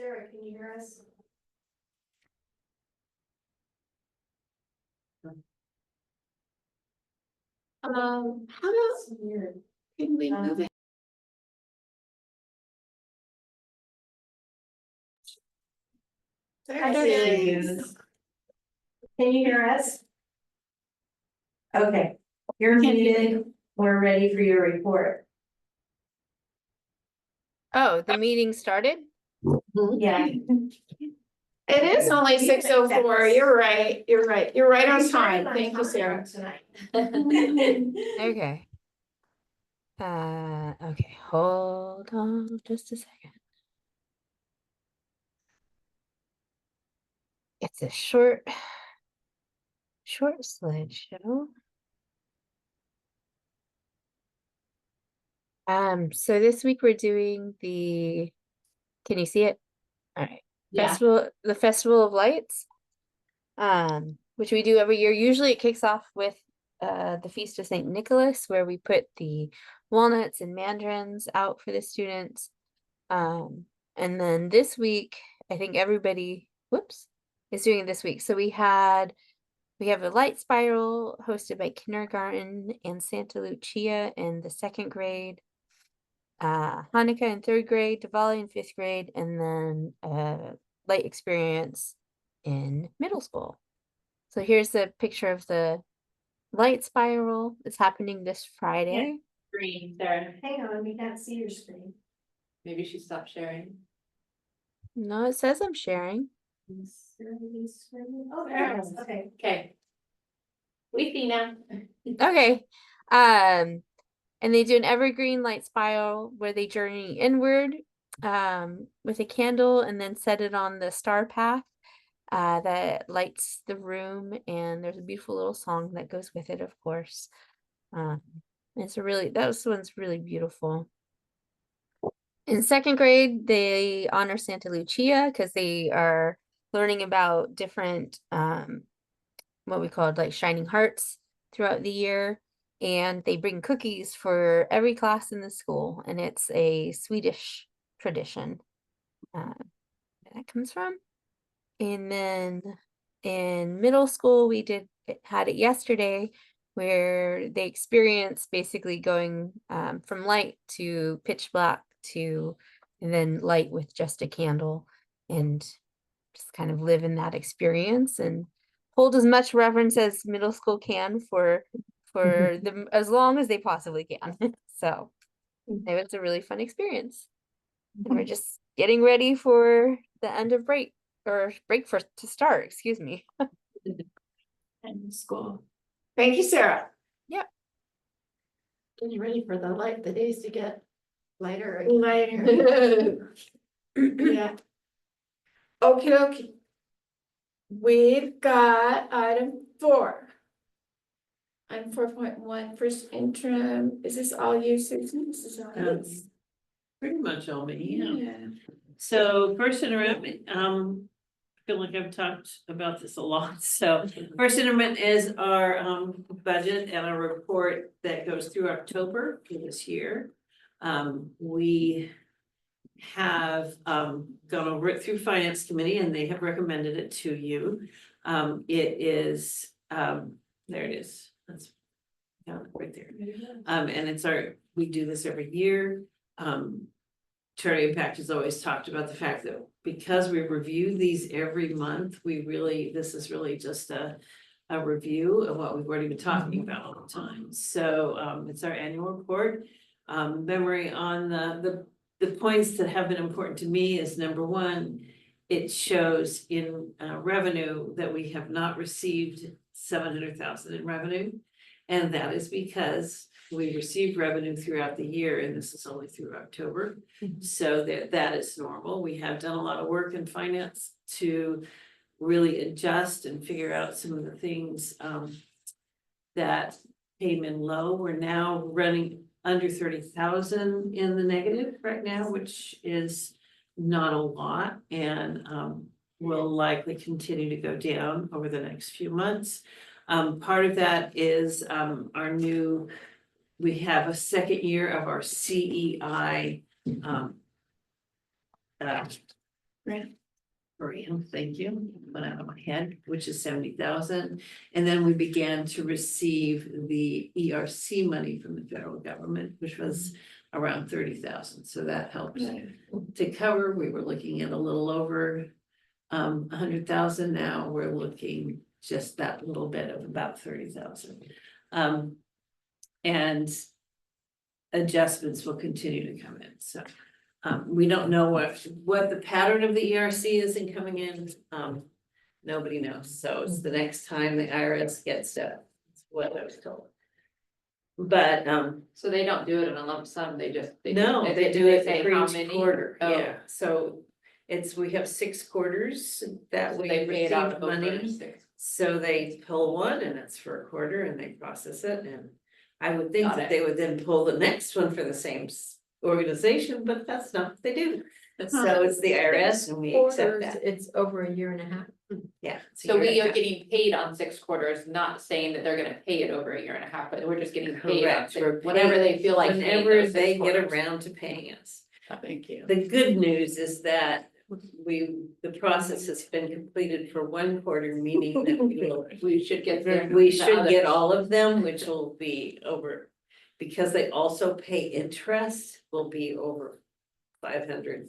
Sarah, can you hear us? How about, can we move it? Hi, Sarah. Can you hear us? Okay, you're muted. We're ready for your report. Oh, the meeting started? Yeah. It is only 6:04. You're right. You're right. You're right on time. Thank you, Sarah. Okay. Okay, hold on just a second. It's a short slideshow. So this week we're doing can you see it? All right. Yeah. The Festival of Lights, which we do every year. Usually it kicks off with the Feast of St. Nicholas, where we put the walnuts and mandarins out for the students. And then this week, I think everybody, is doing it this week. So we have a light spiral hosted by kindergarten and Santa Lucia in the 2nd grade, Hanukkah in 3rd grade, Diwali in 5th grade, and then light experience in middle school. So here's the picture of the light spiral. It's happening this Friday. Green, Sarah. Hang on, we can't see your screen. Maybe she stopped sharing. No, it says I'm sharing. Oh, there it is. Okay. Okay. We see now. Okay. And they do an evergreen light spiral where they journey inward with a candle and then set it on the star path that lights the room, and there's a beautiful little song that goes with it, of course. That one's really beautiful. In 2nd grade, they honor Santa Lucia because they are learning about different what we call like shining hearts throughout the year, and they bring cookies for every class in the school, and it's a Swedish tradition where that comes from. And then in middle school, we had it yesterday, where they experience basically going from light to pitch black and then light with just a candle, and just kind of live in that experience and hold as much reverence as middle school can for them as long as they possibly can. So it was a really fun experience. And we're just getting ready for the end of break to start, excuse me. And school. Thank you, Sarah. Yep. Getting ready for the days to get lighter. Lighter. Yeah. Okay. We've got item 4. Item 4.1, first interim. Is this all you, Susan? This is all you. Pretty much all me, yeah. Yeah. So first interim, I feel like I've talked about this a lot. So first interim is our budget and a report that goes through October of this year. We have gone over it through Finance Committee, and they have recommended it to you. It is there it is. That's right there. And we do this every year. Charter Impact has always talked about the fact that because we review these every month, this is really just a review of what we've already been talking about all the time. So it's our annual report. Memory on the points that have been important to me is, number one, it shows in revenue that we have not received 700,000 in revenue. And that is because we received revenue throughout the year, and this is only through October. So that is normal. We have done a lot of work in finance to really adjust and figure out some of the things that came in low. We're now running under 30,000 in the negative right now, which is not a lot, and will likely continue to go down over the next few months. Part of that is we have a 2nd year of our CEI thank you, went out of my head, which is 70,000. And then we began to receive the ERC money from the federal government, which was around 30,000. So that helped to cover. We were looking at a little over 100,000. Now we're looking just that little bit of about 30,000. And adjustments will continue to come in. So we don't know what the pattern of the ERC is in coming in. Nobody knows. So it's the next time the IRS gets to what I was told. But So they don't do it in a lump sum, they just. no, they do they it say for how each many? quarter. Oh. Yeah, so we have 6 quarters that So we they pay it out receive over money. 6. So they pull one and it's for a quarter and they process it, and I would think Got that it. they would then pull the next one for the same organization, but that's not what they do. So it's the IRS and we accept that. It's over a year and a half. Yeah. it's a So year we and a are half. getting paid on 6 quarters, not saying that they're gonna pay it over a year and a half, but we're just getting paid on Correct. 6, We're whenever paid they feel like. paying Whenever those 6 they get quarters. around to paying us. Thank you. The good news is that the process has been completed for 1 quarter, meaning that We should get there. we should get all of them, which will be over. Because they also pay interest, will be over 500.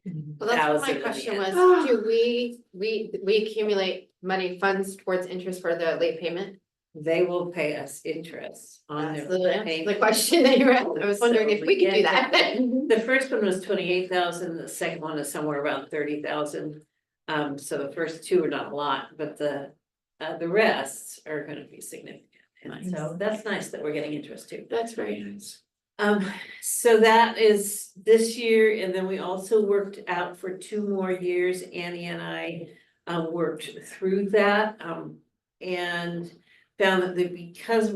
Well, that's what my 1,000 question in the was, do we accumulate money funds towards interest for the late payment? They will pay us interest on That's their the answer to payment. the question that you were, I was wondering So if we could do that. The first one was 28,000, the second one is somewhere around 30,000. So the first 2 are not a lot, but the rest are gonna be significant. And so that's nice that we're getting interest too. That's very nice. So that is this year, and then we also worked out for 2 more years. Annie and I worked through that, and found that because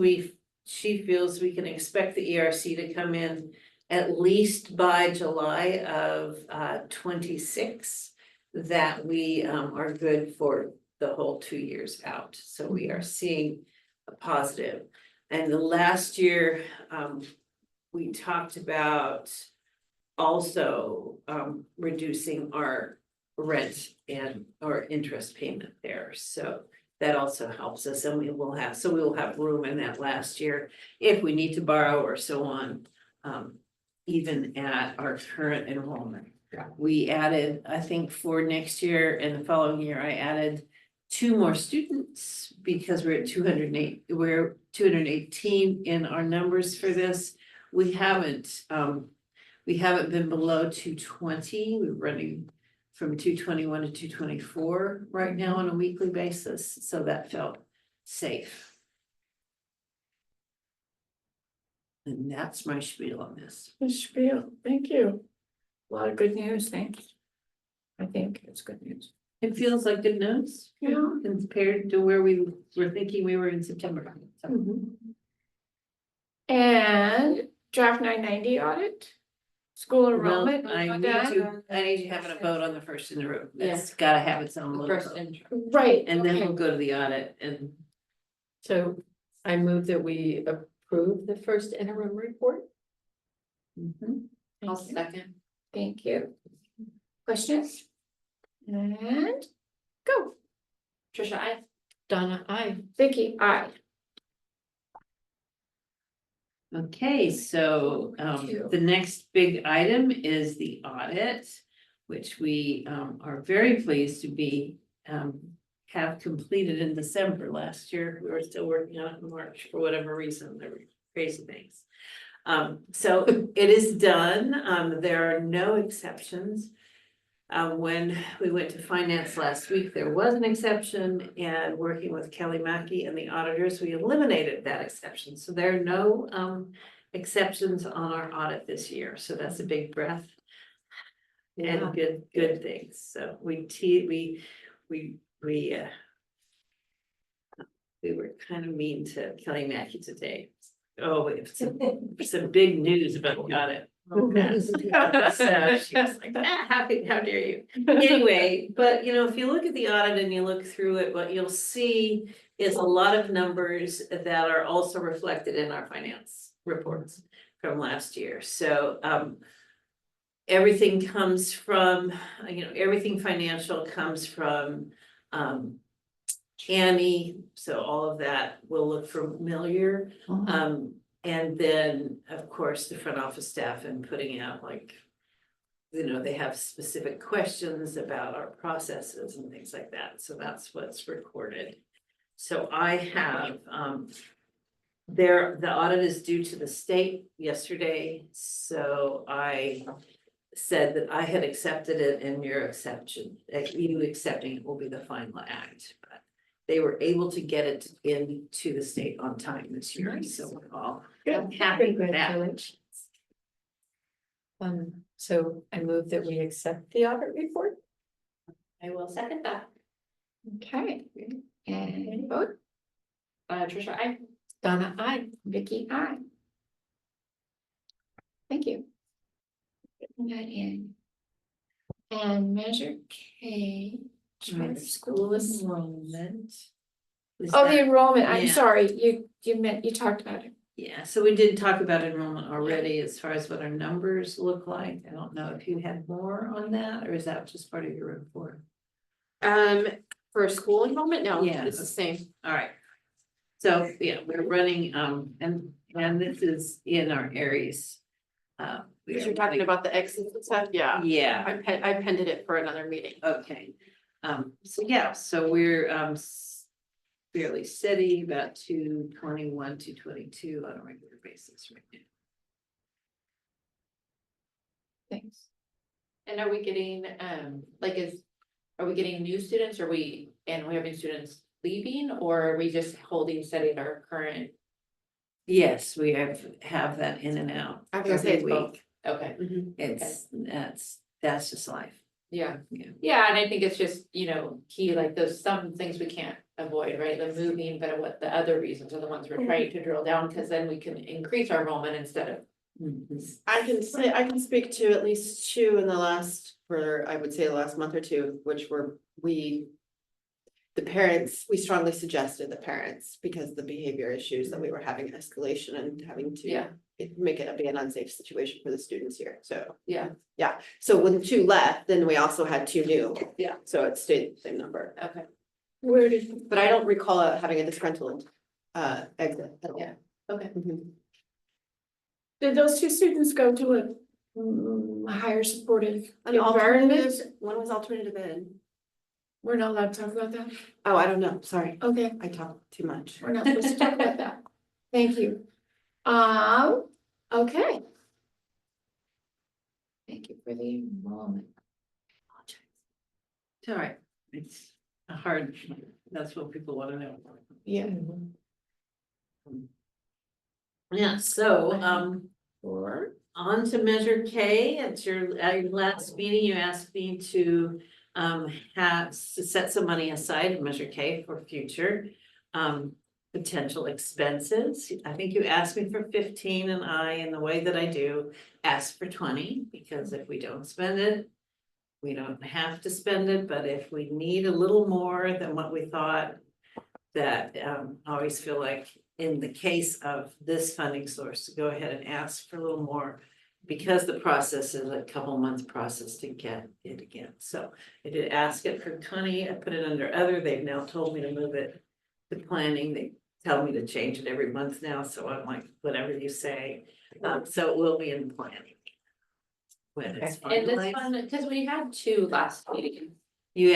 she feels we can expect the ERC to come in at least by July of 26, that we are good for the whole 2 years out. So we are seeing a positive. And the last year, we talked about also reducing our rent and our interest payment there. So that also helps us, and we will have room in that last year if we need to borrow or so on. Even at our current enrollment. Yeah. We added, I think for next year and the following year, I added 2 more students because we're at 208, we're 218 in our numbers for this. We haven't been below 220. We're running from 221 to 224 right now on a weekly basis, so that felt safe. And that's my spiel on this. The spiel, thank you. A lot of good news, thanks. I think it's good news. It feels like good news. Yeah. Compared to where we were thinking we were in September. So, And draft 990 audit, school well, enrollment. I need to have a vote on the first in the room. That's gotta have its own little First vote. intro. Right, And then we'll okay. go to the audit and So I move that we approve the first interim report. I'll second. Thank you. Questions? And go. Trisha, I. Donna, I. Vicky, aye. Okay, so Thank you. the next big item is the audit, which we are very pleased to be have completed in December. Last year. We were still working on it in March for whatever reason. There were crazy things. So it is done. There are no exceptions. When we went to finance last week, there was an exception, and working with Kelly Mackey and the auditors, we eliminated that exception. So there are no exceptions on our audit this year. So that's a big breath. And good things. So we were kind of mean to Kelly Mackey today. Oh, we have some big news about the audit. So she was like, how dare you? Anyway, but if you look at the audit and you look through it, what you'll see is a lot of numbers that are also reflected in our finance reports from last year. So everything comes from, everything financial comes from, Annie, so all of that will look familiar. And then, of course, the front office staff and putting out like, they have specific questions about our processes and things like that, so that's what's recorded. So I have, the audit is due to the state yesterday, so I said that I had accepted it and your exception, you accepting it will be the final act, but they were able to get it into the state on time this year, so we're all happy with that. Congratulations. So I move that we accept the audit report. I will second that. Okay, and vote, Trisha, I. Donna, I, Vicky, I. Thank you. Putting that in. And measure K. charter school list. enrollment. Is Oh, the that- enrollment, I'm Yeah. sorry, you talked about it. Yeah, so we did talk about enrollment already as far as what our numbers look like. I don't know if you had more on that, or is that just part of your report? For school enrollment, no, Yeah. it's the same. All right. So, yeah, we're running, and this is in our areas. Because you're talking about the exits and stuff, yeah. Yeah, I pended it for another meeting. okay. So yeah, so we're, fairly steady, about 221, 222 on a regular basis right now. Thanks. And are we getting, are we getting new students, are we having students leaving, or are we just holding steady at our current? Yes, we have that in and out. I was gonna say every it's both. week. Okay, It's, that's just life. yeah. Yeah. Yeah, and I think it's just, key, like there's some things we can't avoid, right, the moving, but what the other reasons are the ones we're trying to drill down, because then we can increase our enrollment instead of. I can speak to at least two in the last, I would say the last month or two, which were, we strongly suggested the parents, because the behavior issues that we were having escalation and having to. Yeah. Make it be an unsafe situation for the students here, so. Yeah. Yeah, so when two left, then we also had two new. Yeah. So it stayed the same number, Okay. Where did, but I don't recall having a disgruntled exit at all. Yeah. Okay. Mhm. did those two students go to a higher supportive An environment? alternative, one was alternative ed. We're not allowed to talk about that? Oh, I don't know, sorry, Okay, I talk too much. we're not supposed to talk about that. Thank you. Okay. Thank you for the enrollment. It's all right. It's a hard, that's what people want to know. Yeah. Yeah, so, Or, on to Measure K, at your last meeting, you asked me to set some money aside in Measure K for future potential expenses. I think you asked me for 15, and in the way that I do, ask for 20, because if we don't spend it, we don't have to spend it, but if we need a little more than what we thought, that I always feel like in the case of this funding source, to go ahead and ask for a little more, because the process is a couple months process to get it again. So I did ask it for 20, I put it under other, they've now told me to move it to planning, they tell me to change it every month now, so I'm like, whatever you say, so it will be in planning. When it's And this finalized. one, because we had two last meeting. You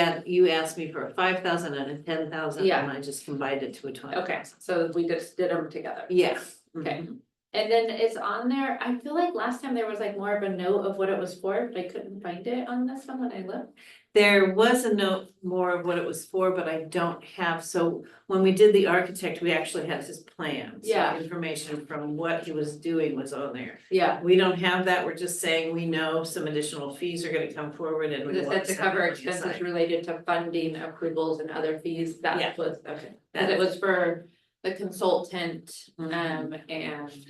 asked me for a 5,000 and a 10,000, Yeah. and I just combined it to a 20. Okay, so we just did them together. Yeah. Okay. Mhm. And then it's on there, I feel like last time there was like more of a note of what it was for, but I couldn't find it on this one when I looked. There was a note more of what it was for, but I don't have, so when we did the architect, we actually had his plans. Yeah. Information from what he was doing was on there. Yeah. We don't have that, we're just saying we know some additional fees are gonna come forward and we It want said to some cover money expenses aside. related to funding approvals and other fees, Yeah. that was, okay. That And it is- was for the consultant, Mhm. and,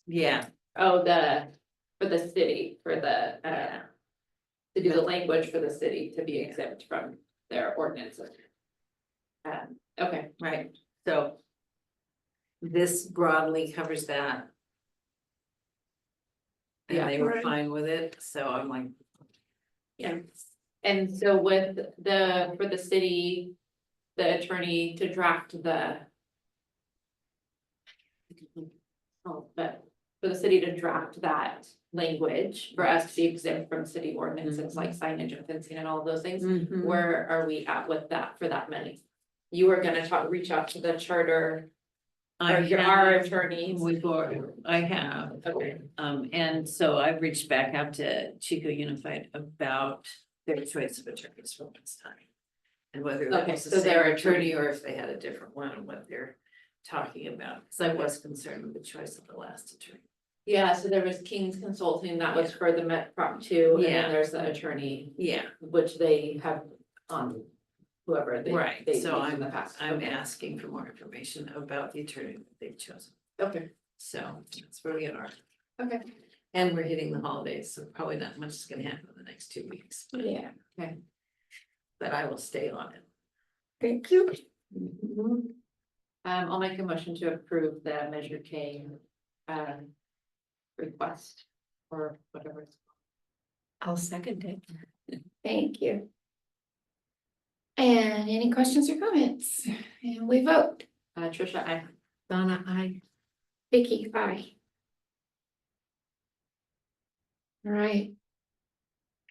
Yeah, for the city, for the, to do the language for the city to be exempt from their ordinances. Okay, right, so. This broadly covers that. Yeah. And they were Right. fine with it, so I'm like, Yeah. And so with for the city, the attorney to draft but for the city to draft that language for us to be exempt from city ordinances like signage and fencing and all of those things. Mhm. Where are we at with that for that money? You were gonna reach out to the charter I or our have, attorneys. I have, Okay. and so I've reached back out to Chico Unified about their choice of attorneys for this time. And whether that Okay, was the so same their attorney or if they had a different one and what they're talking about, because I was concerned with the choice of the last attorney. Yeah, so there was King's Consulting, that was for the Met Prop 2, and Yeah. then there's the attorney, Yeah, which they have on whoever they. right, they so used in the past. I'm Okay. asking for more information about the attorney that they've chosen, Okay, so that's where we are. okay. And we're hitting the holidays, so probably not much is gonna happen in the next 2 weeks, Yeah, but I will stay on it. thank you. I'll make a motion to approve the Measure K, request, or whatever. It's I'll second it. Thank you. And any questions or comments? And we vote. Trisha, I. Donna, I. Vicky, aye. All right.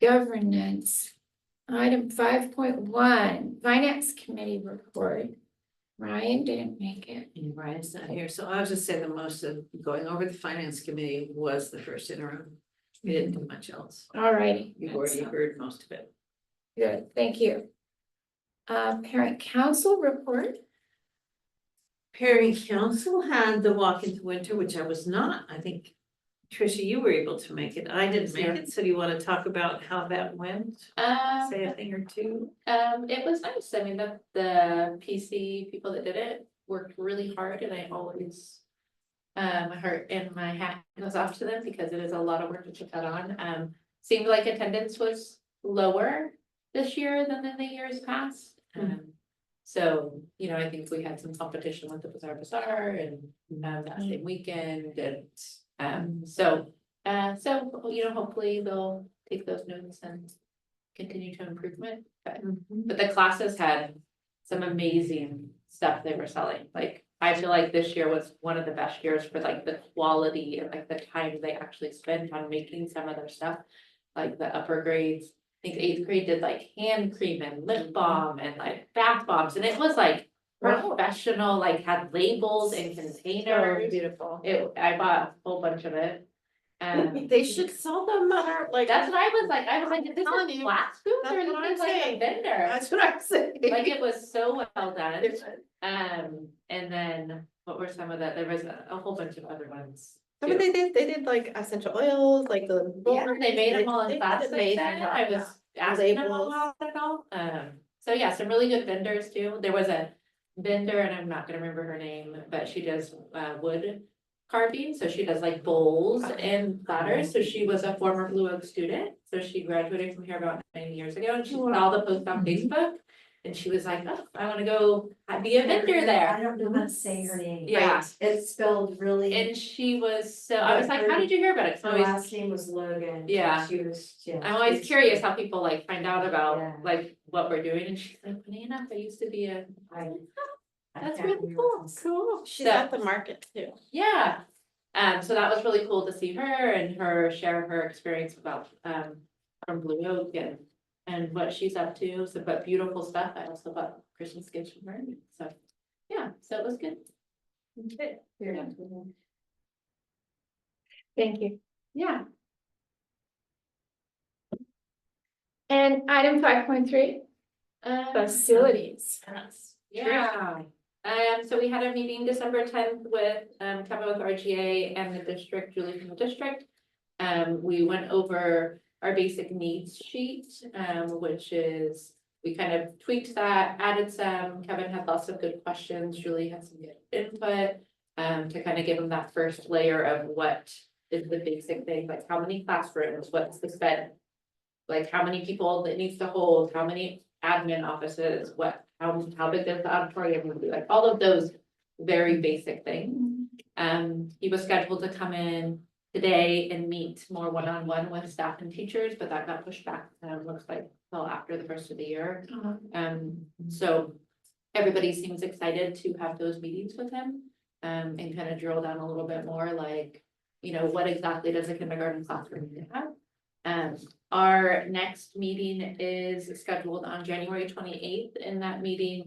Governance. Item 5.1, Finance Committee report. Ryan didn't make it. And Brian's not here, so I'll just say the most of going over the finance committee was the first interim. We didn't do much else. All righty. You've already heard most of it. Good, thank you. Parent Council report. Parent council had the walk into winter, which I was not. I think Tricia, you were able to make it. I didn't make it, so do you want to talk about how that went? Say a thing or two? It was nice, I mean, the PC people that did it worked really hard, and I always. My heart and my hat goes off to them because it is a lot of work to put that on, seemed like attendance was lower this year than in the years past. So, you know, I think we had some competition with the Bazaar and, that same weekend and, so, you know, hopefully they'll take those notes and continue to improvement, but the classes had some amazing stuff they were selling, like, I feel like this year was one of the best years for like the quality and like the time they actually spent on making some of their stuff. Like the upper grades, I think 8th grade did like hand cream and lip balm and like bath bombs, and it was like Wow. professional, like had labels and containers. Beautiful. I bought a whole bunch of it. They should sell them at our, like. That's what I was like, is this telling a you, class booth that's or is what I'm this like a saying. vendor? That's what I'm saying. Like it was so well done. And then what were some of that? There was a whole bunch of other ones. I mean, too. they did like essential oils, like the. Yeah, they made them all They in did plastic amazing then. job, I was yeah. asking them Labels. about it all. So yeah, some really good vendors too. There was a vendor, and I'm not gonna remember her name, but she does wood carving. So she does like bowls and platters. So she was a former Blue Oak student. So she graduated from here about 9 years ago, and she saw the post on Facebook. And she was like, oh, I wanna go be a vendor I there. don't know how to say her name. Yeah. It's spelled really, And she was so, I was like, how did you hear about it? 'Cause I'm her always, last name was Logan. Yeah. She was, yeah. I'm always she's- curious how people like find out Yeah. about like what we're doing, and she's like, funny enough, I used to be a. I That's can't really remember cool. if it's- Cool. She's So- at the market too. Yeah, so that was really cool to see her and her share her experience about, from Blue Oak and what she's up to, so, but beautiful stuff. I also bought Christmas gifts from her, so, yeah, so it was good. Good. Yeah. Thank you. Yeah. And item 5.3, facilities. Yeah, so we had a meeting December 10th with, Kevin with RGA and the district, Julie from the district. We went over our basic needs sheet, which is, we kind of tweaked that, added some, Kevin had lots of good questions, Julie had some good input. To kind of give them that first layer of what is the basic thing, like how many classrooms, what's the spend? Like how many people that needs to hold, how many admin offices, how big does the auditorium gonna be, like all of those very basic things. He was scheduled to come in today and meet more one-on-one with staff and teachers, but that got pushed back, looks like till after the first of the year. So everybody seems excited to have those meetings with him, and kind of drill down a little bit more, like, you know, what exactly does a kindergarten classroom need to have? Our next meeting is scheduled on January 28th. In that meeting,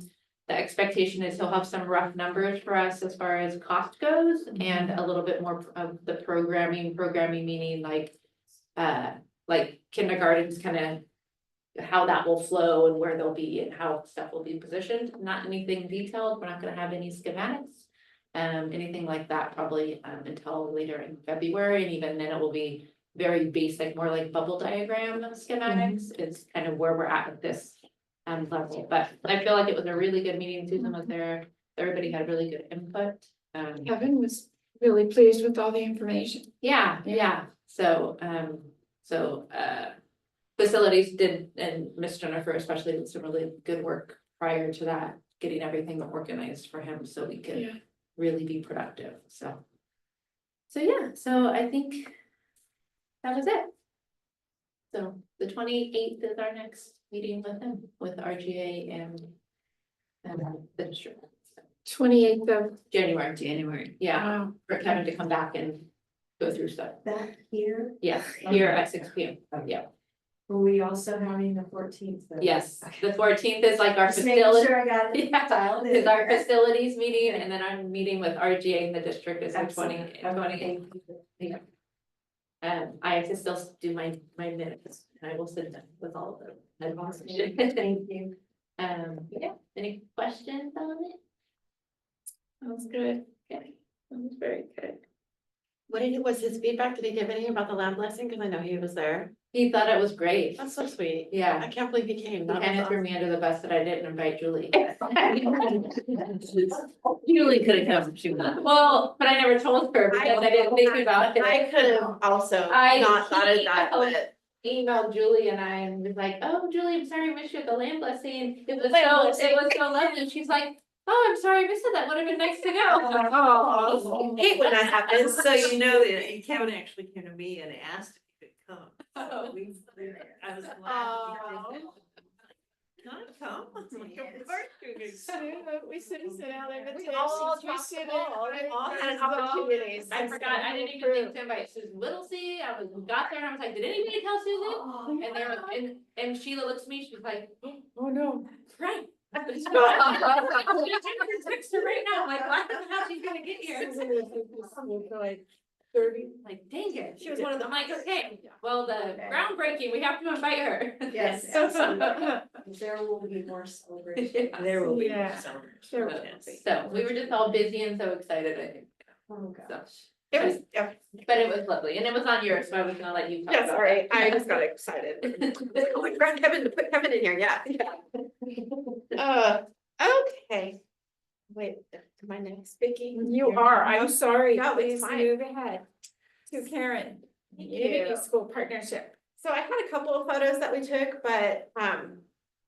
the expectation is he'll have some rough numbers for us as far as cost goes and a little bit more of the programming meaning like kindergartens kind of how that will flow and where they'll be and how stuff will be positioned. Not anything detailed. We're not gonna have any schematics. Anything like that probably until later in February, and even then it will be very basic, more like bubble diagram schematics. It's kind of where we're at this level, but I feel like it was a really good meeting. Susan was there, everybody had really good input. Kevin was really pleased with all the information. Yeah, so facilities did, and Miss Jennifer especially did some really good work prior to that, getting everything organized for him so we could Yeah. really be productive, so yeah, so I think that was it. So the 28th is our next meeting with him, with RGA and the district. 28th of, January, yeah, wow. for Kevin to come back and go through stuff. That here, Yes, here at 6 p.m. Yeah, were we also having the 14th? yes, the 14th is like our Just making facility. sure I got it Yeah, dialed in. is our facilities meeting, and then our meeting with RGA in the district is the Excellent. 28th. Yeah. I have to still do my minutes, and I will sit down with all of them. Thank you. Yeah, any questions on it? Sounds good. Okay, sounds very good. Was his feedback? Did he give anything about the land blessing? Cause I know he was there. He thought it was great. That's so sweet. Yeah, I can't believe he came. he That kind of was threw me under the bus that I didn't invite Julie. Julie could have come, she was. Well, but I never told her because I didn't think about it. I could have also I- not thought of that, but. Emailed Julie and I and was like, oh, Julie, I'm sorry I missed you at the land blessing. It was Land so, blessing. it was so lovely. And she's like, oh, I'm sorry I missed it. That would have been nice to go. Oh, hate when that happens. So you know that Kevin actually came to me and asked if he could come. Oh. So I was glad he did that. Can I come? I'm like, of course you can. We sent out invitations. We all We talked sent about it. We all had opportunities. I forgot, I didn't even think to invite Susan Whittlesey. I got there and I was like, did anybody tell Susan? And there, and Sheila looks at me, she's like, Oh, no. right. I text her right now, I'm like, I don't know how she's gonna get here. Like 30. Like, dang it. She was one of the- I'm like, okay, well, the groundbreaking, we have to invite her. Yes. There will be more celebration. Yeah. There will be Yeah. some. Sure. So we were just all busy and so excited, I think. Oh, So, gosh. It was, yeah, but it was lovely and it was on yours, so I was gonna let you talk yeah, about sorry, that. I just got excited. Oh, my God, Kevin, put Kevin in here, yeah. Okay. Wait, am I next speaking? You are, I'm sorry. No, Please it's fine. move ahead to Karen. Thank Community you. School Partnership. So I had a couple of photos that we took, but I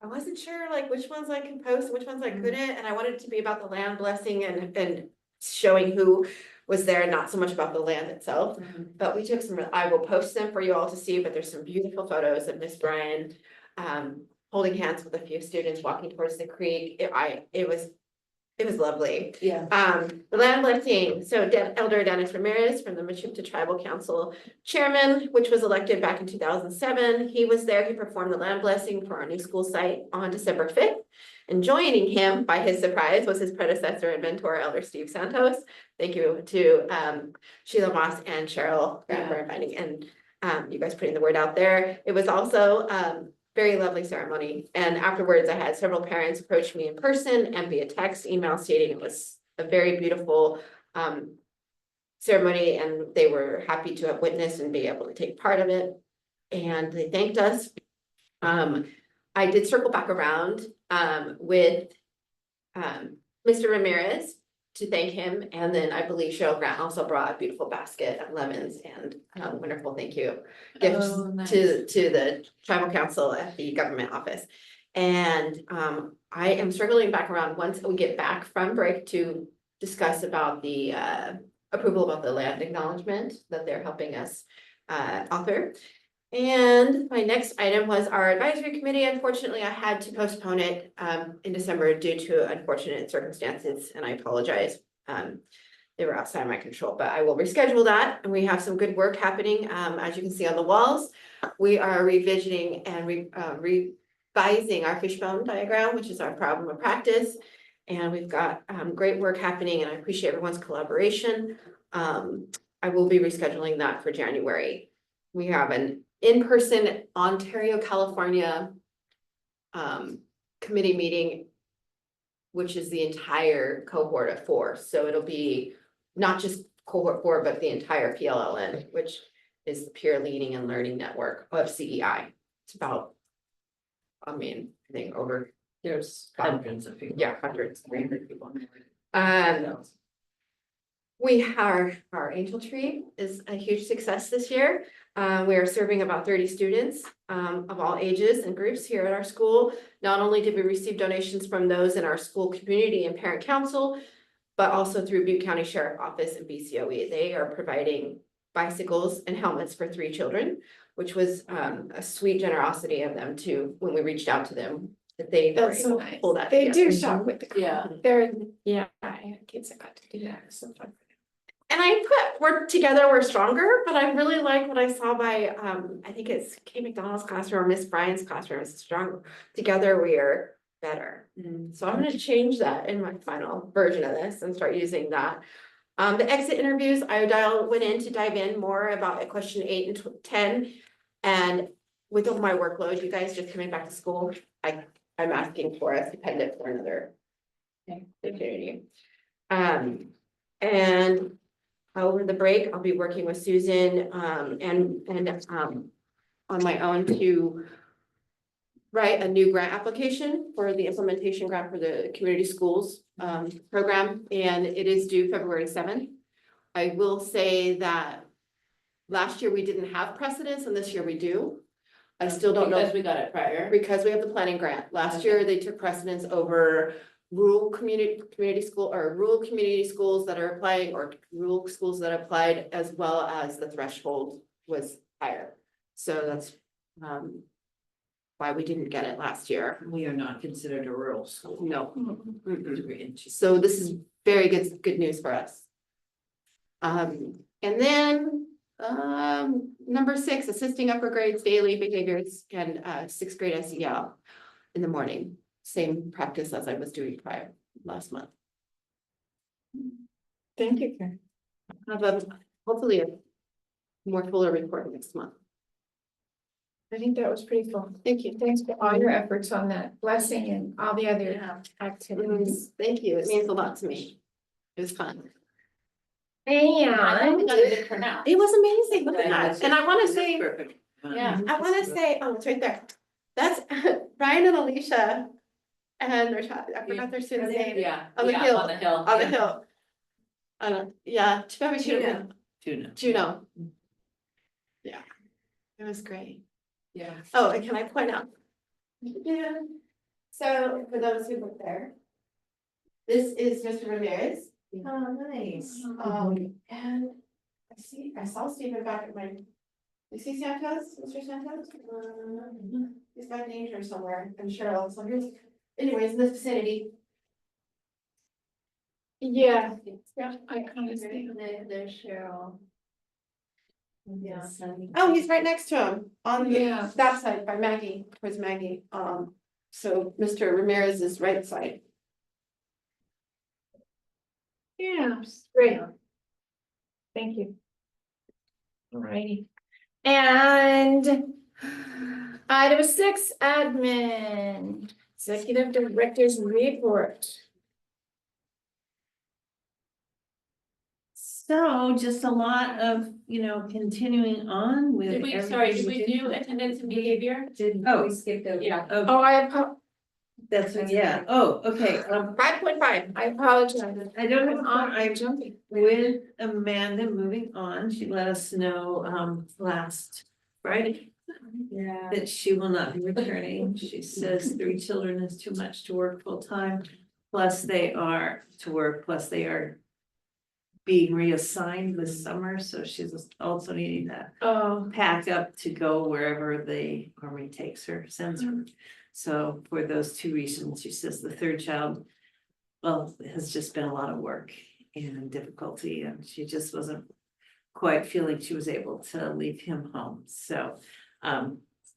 wasn't sure like which ones I can post, and which ones I couldn't, and I wanted it to be about the land blessing and showing who was there, not so much about the land itself. But we took some, I will post them for you all to see, but there's some beautiful photos of Miss Bryan holding hands with a few students walking towards the creek. It was lovely. Yeah. The land blessing, so Elder Dennis Ramirez from the Machupta Tribal Council Chairman, which was elected back in 2007. He was there, he performed the land blessing for our new school site on December 5th. And joining him by his surprise was his predecessor and mentor, Elder Steve Santos. Thank you to Sheila Moss and Cheryl for inviting and you guys putting the word out there. It was also very lovely ceremony. And afterwards, I had several parents approach me in person and via text, email stating it was a very beautiful ceremony and they were happy to have witnessed and be able to take part of it. And they thanked us. I did circle back around with Mr. Ramirez to thank him. And then I believe Cheryl Grant also brought a beautiful basket of lemons and wonderful thank you gifts Oh, nice. to the tribal council at the government office. And I am circling back around once we get back from break to discuss about the approval about the land acknowledgement that they're helping us author. And my next item was our advisory committee. Unfortunately, I had to postpone it in December due to unfortunate circumstances, and I apologize. They were outside my control, but I will reschedule that, and we have some good work happening. As you can see on the walls, we are revisiting and revising our fishbone diagram, which is our problem of practice. And we've got great work happening, and I appreciate everyone's collaboration. I will be rescheduling that for January. We have an in-person Ontario, California committee meeting, which is the entire cohort of 4. So it'll be not just cohort 4, but the entire PLLN, which is the Peer Leading and Learning Network of CEI. It's about, I think over, There's hundreds of people. yeah, hundreds, 300 people. Our Angel Tree is a huge success this year. We are serving about 30 students of all ages and groups here at our school. Not only did we receive donations from those in our school community and parent council, but also through Butte County Sheriff Office and BCOE. They are providing bicycles and helmets for 3 children, which was a sweet generosity of them too, when we reached out to them, that they were That's so able to nice. pull that They together. do shop with the. Yeah. They're, yeah, I had kids that got to do that, it's so fun. And I put, we're together, we're stronger, but I really like what I saw by, I think it's Kay McDonald's classroom or Miss Bryan's classroom, it's strong. Together we are better. So I'm gonna change that in my final version of this and start using that. The exit interviews, I went in to dive in more about question 8 and 10. And with all my workload, you guys just coming back to school, I'm asking for a stipend for another opportunity. And over the break, I'll be working with Susan on my own to write a new grant application for the implementation grant for the community schools program, and it is due February 7th. I will say that last year we didn't have precedence, and this year we do. I still don't know. Because we got it prior. Because we have the planning grant. Last Okay. year, they took precedence over rural community schools that are applying, or rural schools that applied, as well as the threshold was higher. So that's why we didn't get it last year. We are not considered a rural school. No. Mm-mm. So this is very good news for us. And then number 6, assisting upper grades daily behaviors and 6th grade SEL in the morning. Same practice as I was doing prior last month. Thank you, Karen. Have hopefully a more fuller report next month. I think that was pretty cool. Thank you. Thanks for all your efforts on that blessing and all the other activities. Thank you. It means a lot to me. It was fun. I And got a good turnout. It was amazing. Look at Yeah, that. And I want to say, Perfect. Yeah. I want to say, oh, it's right there. That's Ryan and Alicia. And I forgot their student's name. Yeah. On the yeah, hill. On the hill. On the yeah. hill. Yeah, probably should have been Tuna. Juno. Yeah, it was great. Yeah. Oh, and can I point out? Yeah. So for those who were there, this is Mr. Ramirez. oh, nice. And I saw Stephen back at my, you see Santos, Mr. Santos? He's got danger somewhere, and Cheryl, so here's, anyways, in this vicinity. Yeah, yeah, I kind of see. There's Cheryl. Yeah. Oh, he's right next to him on Yeah. that side by Maggie, towards Maggie. So Mr. Ramirez is right side. Yeah, great. Thank you. Alrighty. And item 6, admin, executive director's report. So just a lot of, continuing on with. Did we, sorry, did we do attendance and behavior? Oh. We skipped over. Yeah. Oh, That's, yeah, okay, 5.5. I apologize. I don't have, I'm jumping. with Amanda moving on, she let us know, last Friday Yeah. that she will not be returning. She says 3 children is too much to work full time, plus they are being reassigned this summer, so she's also needing to Oh, pack up to go wherever the army takes her, sends her. So for those two reasons, she says the third child, well, it has just been a lot of work and difficulty, and she just wasn't quite feeling she was able to leave him home, so.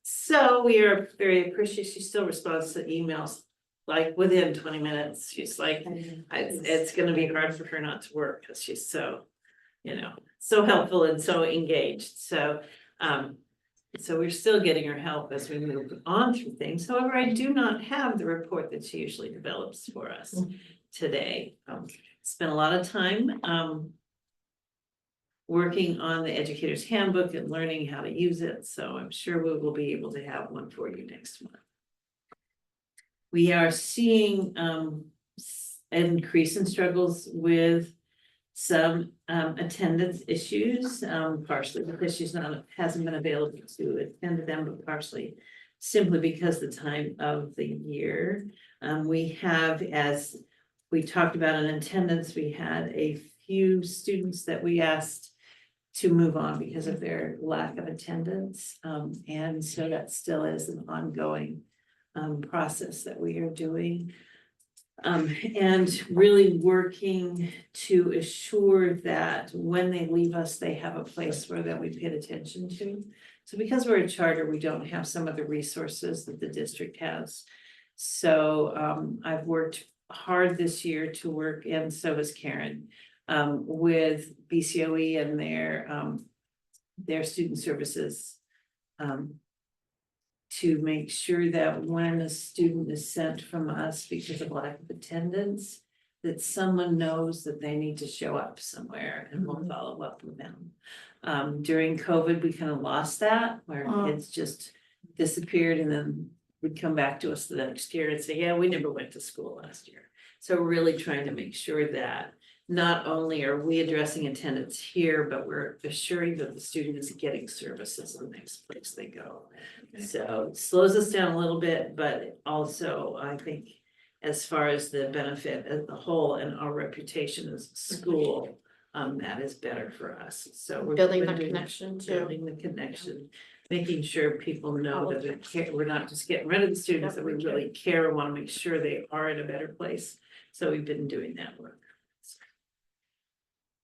So we are very appreciative, she still responds to emails like within 20 minutes, she's like, it's gonna be hard for her not to work, because she's so, so helpful and so engaged, so. So we're still getting her help as we move on through things, however, I do not have the report that she usually develops for us today. Spent a lot of time, working on the educator's handbook and learning how to use it, so I'm sure we will be able to have one for you next month. We are seeing an increase in struggles with some attendance issues, partially because she's hasn't been available to attend them, but partially simply because the time of the year. We have, as we talked about in attendance, we had a few students that we asked to move on because of their lack of attendance. And so that still is an ongoing process that we are doing. And really working to assure that when they leave us, they have a place where that we paid attention to. So because we're a charter, we don't have some of the resources that the district has. So I've worked hard this year to work, and so has Karen, with BCOE and their student services. To make sure that when a student is sent from us because of lack of attendance, that someone knows that they need to show up somewhere and we'll follow up with them. During COVID, we kind of lost that, where kids just disappeared and then would come back to us the next year and say, yeah, we never went to school last year. So we're really trying to make sure that not only are we addressing attendance here, but we're assuring that the student is getting services in the next place they go. So it slows us down a little bit, but also I think as far as the benefit as the whole and our reputation as a school, that is better for us. So we're Building that doing- connection too. Building the connection, making sure people know that we care, we're not just getting rid of the students, that we really care and want to make sure they are in a better place. So we've been doing that work.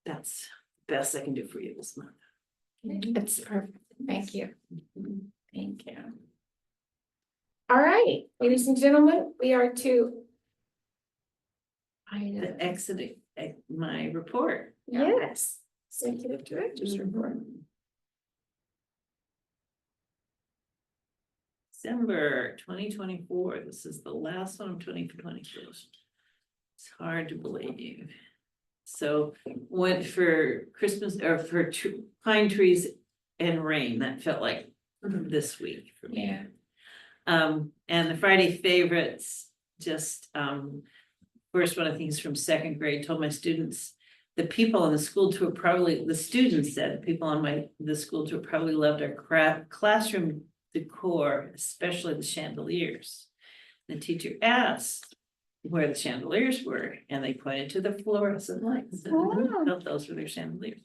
That's the best I can do for you this month. it's perfect. Thank you. Thank you. All right, ladies and gentlemen, we are to. The exiting my report. Yes, executive director's report. December 2024. This is the last one of 2024. It's hard to believe. So went for Christmas or for pine trees and rain. That felt like this week for me. Yeah. And the Friday favorites, just first one I think is from second grade, told my students, the people on the school tour probably, the students said, people on the school tour probably loved our classroom decor, especially the chandeliers. The teacher asked where the chandeliers were, and they pointed to the fluorescent lights. Wow. Felt those were their chandeliers.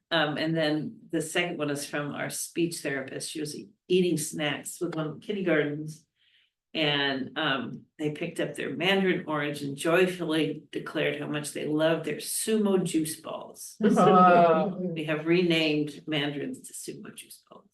And then the second one is from our speech therapist. She was eating snacks with one of the kindergartens. And they picked up their mandarin orange and joyfully declared how much they loved their sumo juice balls. We have renamed mandarins to sumo juice balls.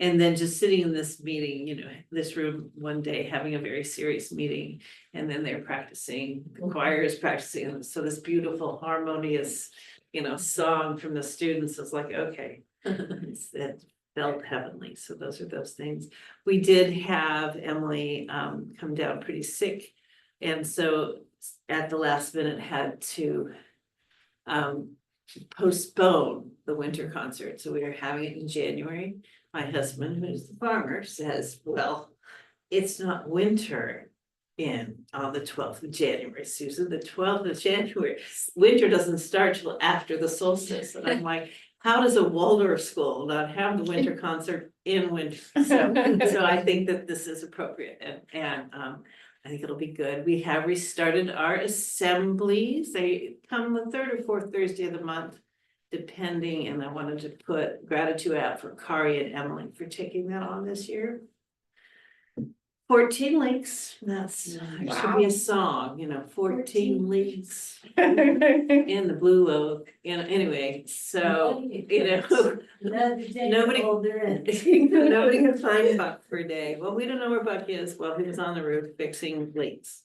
And then just sitting in this meeting, you know, this room one day, having a very serious meeting, and then they're practicing, the choir is practicing, and so this beautiful harmonious, you know, song from the students is like, okay, it felt heavenly. So those are those things. We did have Emily come down pretty sick, and so at the last minute had to postpone the winter concert. So we are having it in January. My husband, who's the farmer, says, well, it's not winter on the 12th of January, Susan, the 12th of January. Winter doesn't start till after the solstice. And I'm like, how does a Waldorf school not have the winter concert in winter? So I think that this is appropriate. And I think it'll be good. We have restarted our assemblies. They come the third or fourth Thursday of the month, depending, and I wanted to put gratitude out for Kari and Emily for taking that on this year. 14 links, that's, there should be a song, 14 links in the blue oak, anyway, so, nobody. Nobody can find Buck for a day. Well, we don't know where Buck is. Well, he was on the roof fixing leaks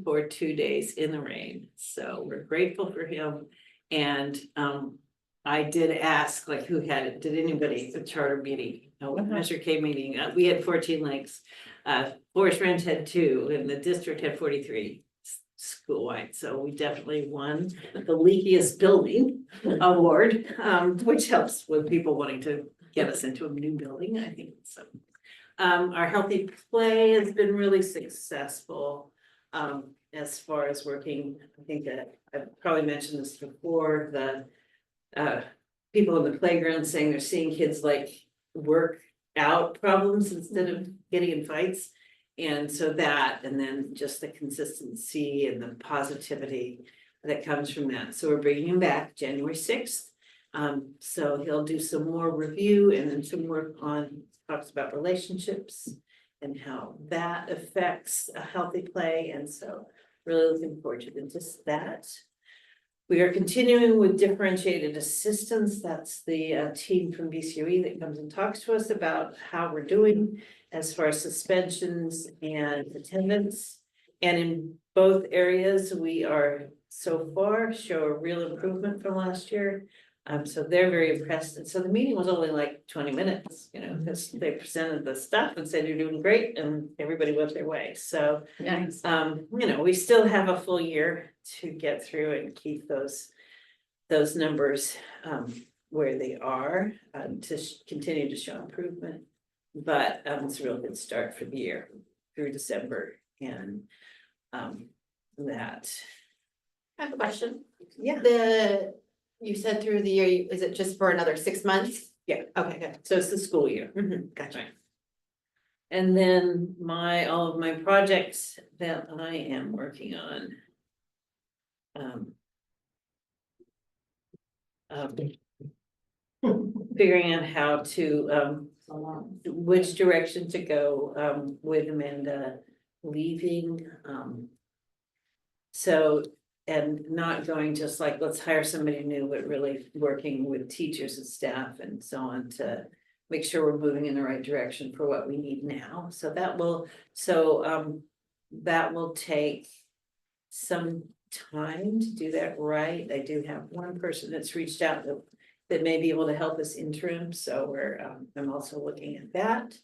for 2 days in the rain. So we're grateful for him. And I did ask, like, who had it? Did anybody, a charter meeting, Measure K meeting? We had 14 links. Forest Ranch had 2 and the district had 43 school-wide. So we definitely won the leakiest building award, which helps with people wanting to get us into a new building, I think so. Our healthy play has been really successful. As far as working, I think that I've probably mentioned this before, the people in the playground saying they're seeing kids like work out problems instead of getting in fights. And so that, and then just the consistency and the positivity that comes from that. So we're bringing him back January 6th. So he'll do some more review and then some work on, talks about relationships and how that affects a healthy play. And so really looking forward to just that. We are continuing with differentiated assistance. That's the team from BCOE that comes and talks to us about how we're doing as far as suspensions and attendance. And in both areas, we are so far show a real improvement from last year. So they're very impressed. And so the meeting was only like 20 minutes, because they presented the stuff and said, you're doing great, and everybody went their way. So, Nice. we still have a full year to get through and keep those numbers where they are, to continue to show improvement. But it's a real good start for the year through December, and that. I have a question. Yeah. You said through the year, is it just for another 6 months? Yeah. Okay, good. So it's the school year. Gotcha. Right. And then all of my projects that I am working on. Figuring out how to, which direction to go, with Amanda leaving, so, and not going just like, let's hire somebody new, but really working with teachers and staff and so on to make sure we're moving in the right direction for what we need now. So that will take some time to do that right. I do have one person that's reached out that may be able to help us interim. So I'm also looking at that.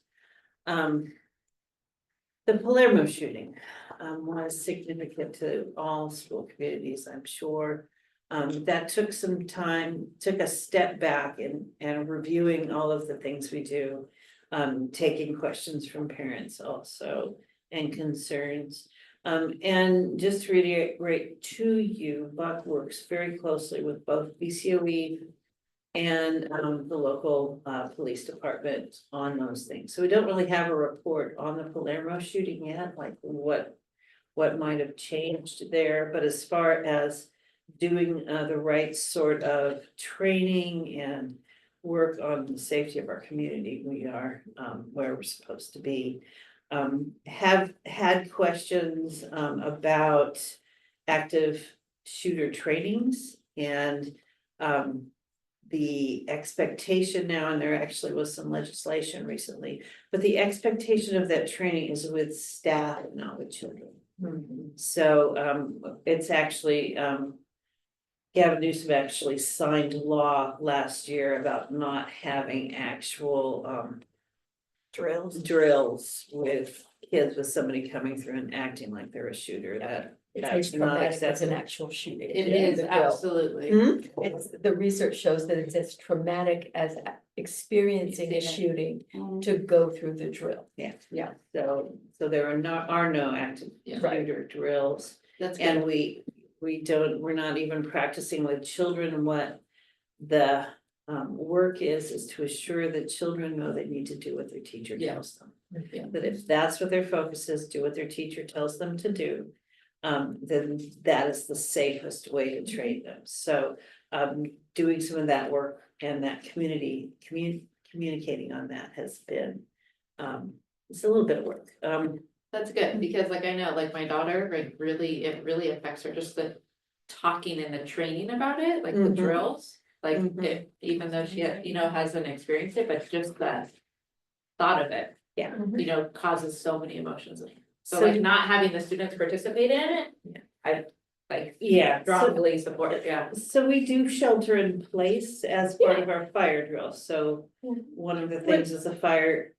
The Palermo shooting was significant to all school communities, I'm sure. That took some time, took a step back and reviewing all of the things we do, taking questions from parents also and concerns. And just to reiterate to you, Buck works very closely with both BCOE and the local police department on those things. So we don't really have a report on the Palermo shooting yet, like what might have changed there. But as far as doing the right sort of training and work on the safety of our community, we are where we're supposed to be. Have had questions about active shooter trainings and the expectation now, and there actually was some legislation recently, but the expectation of that training is with staff, not with children. So it's actually Gavin Newsom actually signed law last year about not having actual drills with kids with somebody coming through and acting like they're a shooter. That's not traumatic as an acceptable. actual shooting. It is absolutely. It's, the research shows that it's as traumatic as experiencing a shooting to go through the drill. So there are no active shooter drills. That's And we're not even practicing with children. What the work is to assure that children know they need to do what their teacher tells them. That if that's what their focus is, do what their teacher tells them to do. Then that is the safest way to train them. So, doing some of that work and that communicating on that has been, it's a little bit of work. That's good, because like I know, like my daughter, like really, it really affects her, just the talking and the training about it, like the Mhm. drills. Like Mhm. it, even though she, hasn't experienced it, but just that thought of it, Yeah. causes so many emotions. So So like you- not having the students participate in it. Yeah. I like Yeah, so, strongly support it, yeah. so we do shelter in place as part of our fire drill, so one of the things is a fire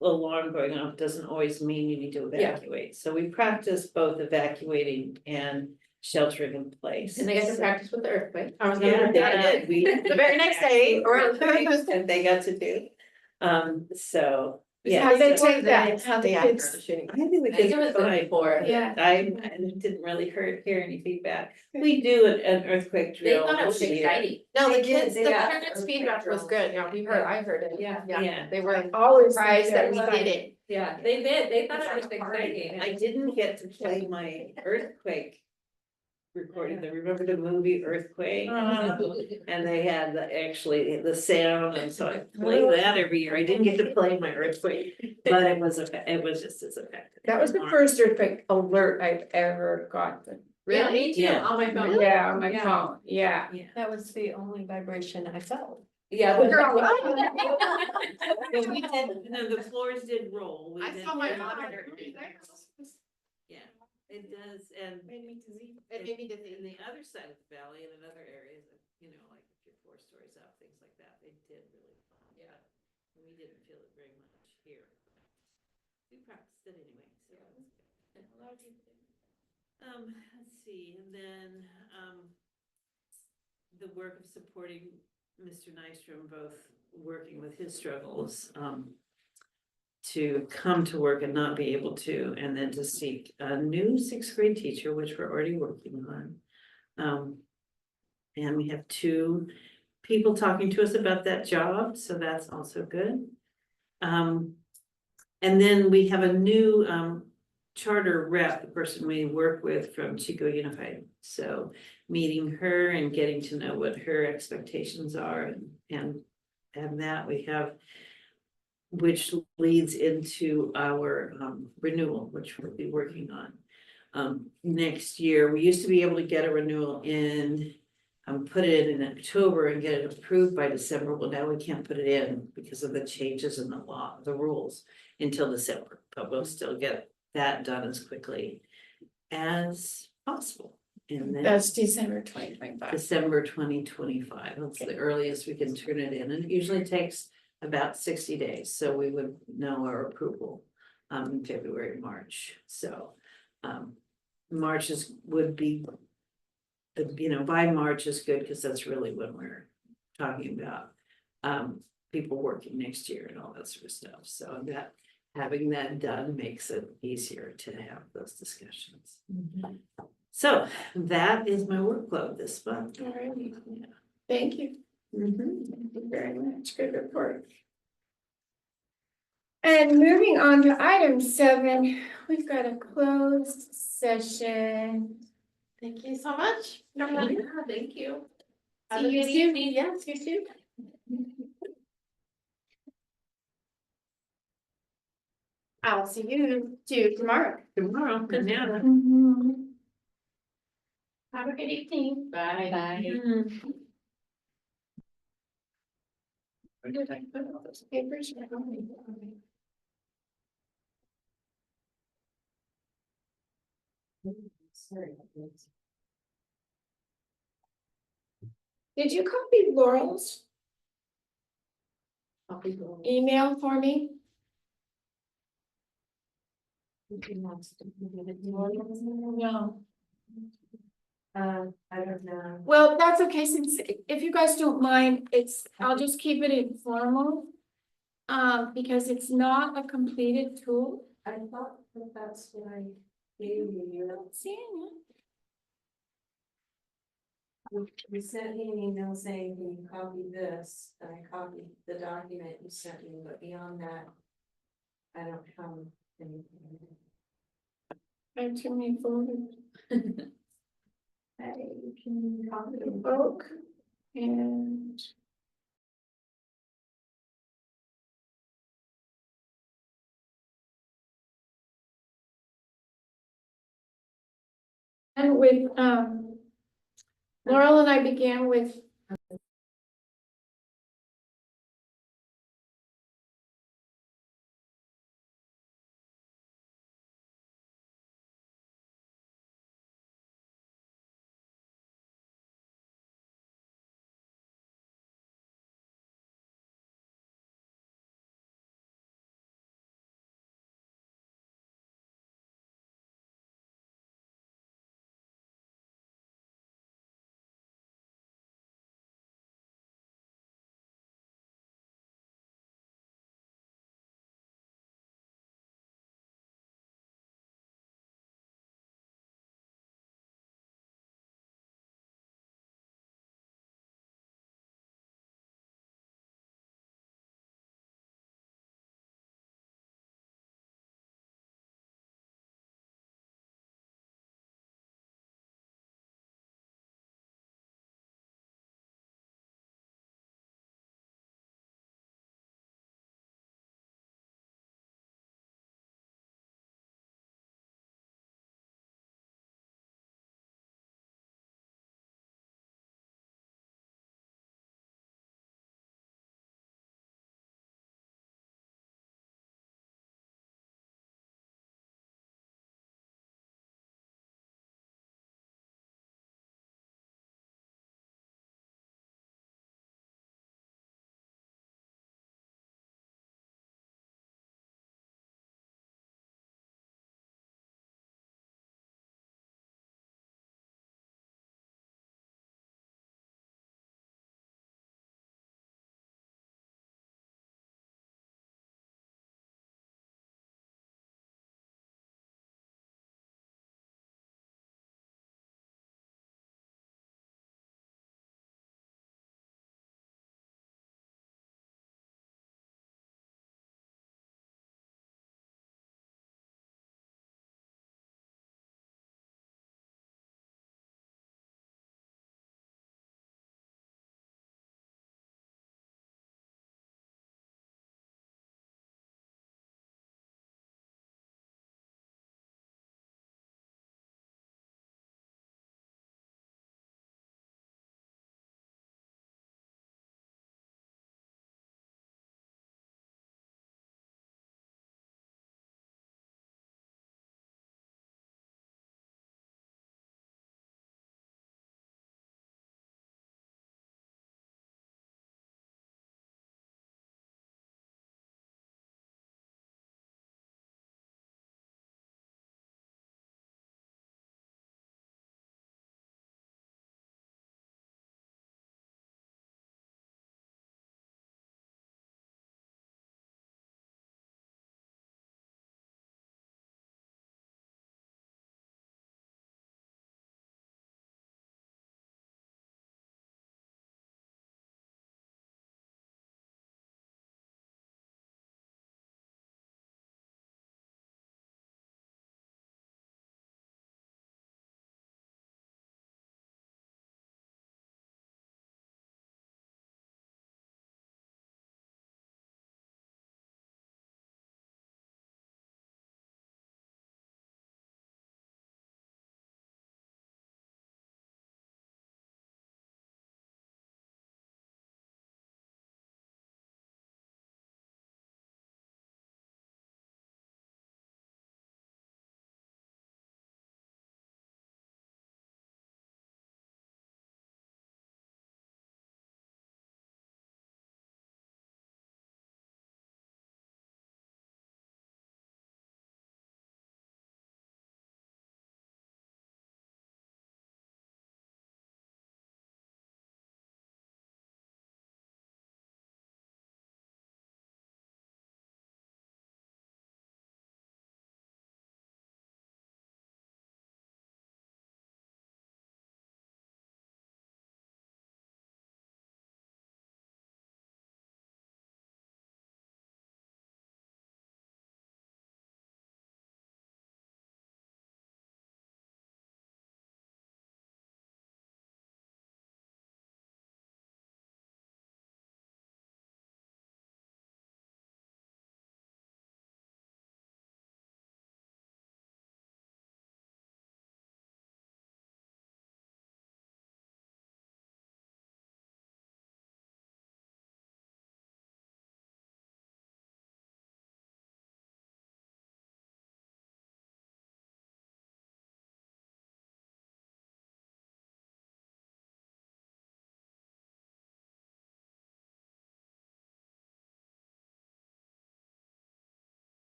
alarm going off doesn't always mean you need to Yeah. evacuate, so we practice both evacuating and sheltering in place. And they get to practice with the earthquake. I was Yeah, gonna they bring that did. up. We. The very next day, or. And they got to do, so, yeah. How'd they so- take that? How the Yeah, after kids? the shooting. I think the I think kids it were was good fine. before. Yeah. I didn't really hear any feedback. We do an earthquake They drill. thought it was once a year. exciting. No, the They did, kids, they the got parents' earthquake feedback was drills. good, yeah, I heard it. Yeah. Yeah. They were Always surprised that we excited. did it. Yeah, they did, they thought it was exciting. I didn't get to play my earthquake recording. I remember the movie Earthquake. And they had actually the sound, and so I play that every year. I didn't get to play my earthquake, but it was just as effective. That was the first earthquake alert I've ever gotten. Yeah, Really? me too, Yeah. on my phone. Yeah, on my Yeah. phone, yeah. That was the only vibration I felt. Yeah. Girl, Yeah, we did, no, the floors did roll. We I did- saw my monitor. Yeah, it does, and It made me dizzy. in the other side of the valley and in other areas, like if you're 4 stories up, things like that, they did really. Yeah. We didn't feel it very much here. We practiced it anyway, so. Let's see, and then, the work of supporting Mr. Nystrom, both working with his struggles, to come to work and not be able to, and then to seek a new 6th grade teacher, which we're already working on. And we have 2 people talking to us about that job, so that's also good. And then we have a new charter rep, the person we work with from Chico Unified. So meeting her and getting to know what her expectations are, and that we have, which leads into our renewal, which we'll be working on next year. We used to be able to get a renewal in, put it in October and get it approved by December. Well, now we can't put it in because of the changes in the law, the rules, until December, but we'll still get that done as quickly as possible. And then That's December 2025. December 2025, that's the earliest we can turn it in, and it usually takes about 60 days, so we would know our approval in February, March, so March would be, by March is good, because that's really when we're talking about people working next year and all that sort of stuff, so that having that done makes it easier to have those discussions. So that is my workload this month. Alrighty. Yeah. Thank you. Mhm. Thank you very much. Good report. And moving on to item 7, we've got a closed session. Thank you so much. Thank you. Have See a you good soon. evening. Yes, you too. I'll see you too tomorrow. Tomorrow, good now. Have a good evening. Bye. Where did I put all those papers? Did you copy Laurel's email for me? No. I don't know. Well, that's okay, since if you guys don't mind, I'll just keep it informal. Because it's not a completed tool. I thought that that's what I gave you. Seeing it. You sent me an email saying, can you copy this? And I copied the document you sent me, but beyond that. I don't have anything. I have too many folders. I can copy The it. book and. And with, Laurel and I began with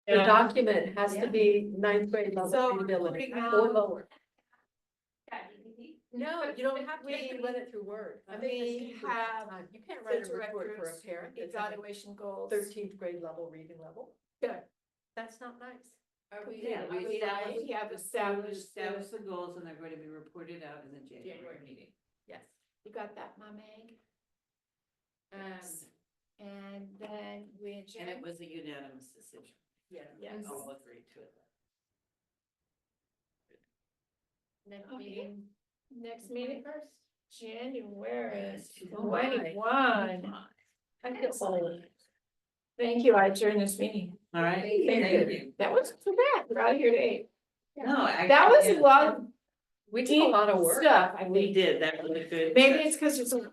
The Yeah. document has to be ninth grade level So, readability putting out- or lower. No, You don't have to We- run it through Word. I we mean, it's- have you can't The write a report for a director's parent that's at evaluation goals. 13th grade level reading level. Good. That's not nice. Yeah, we We have established. establish the goals and they're going to be reported out in the January meeting. Yes, you got that, my Meg? And then we And it adjourn. was a unanimous decision. Yeah. Yes. All agreed to it. Next meeting. Next meeting first, January Oh my. 21. I feel old. Thank you, I adjourn this meeting. All right, Thank thank you. you. That was too bad, we're out here today. No, That was a yeah, lot of We did a lot of work. stuff, I We think. did, that really good. Maybe it's because there's a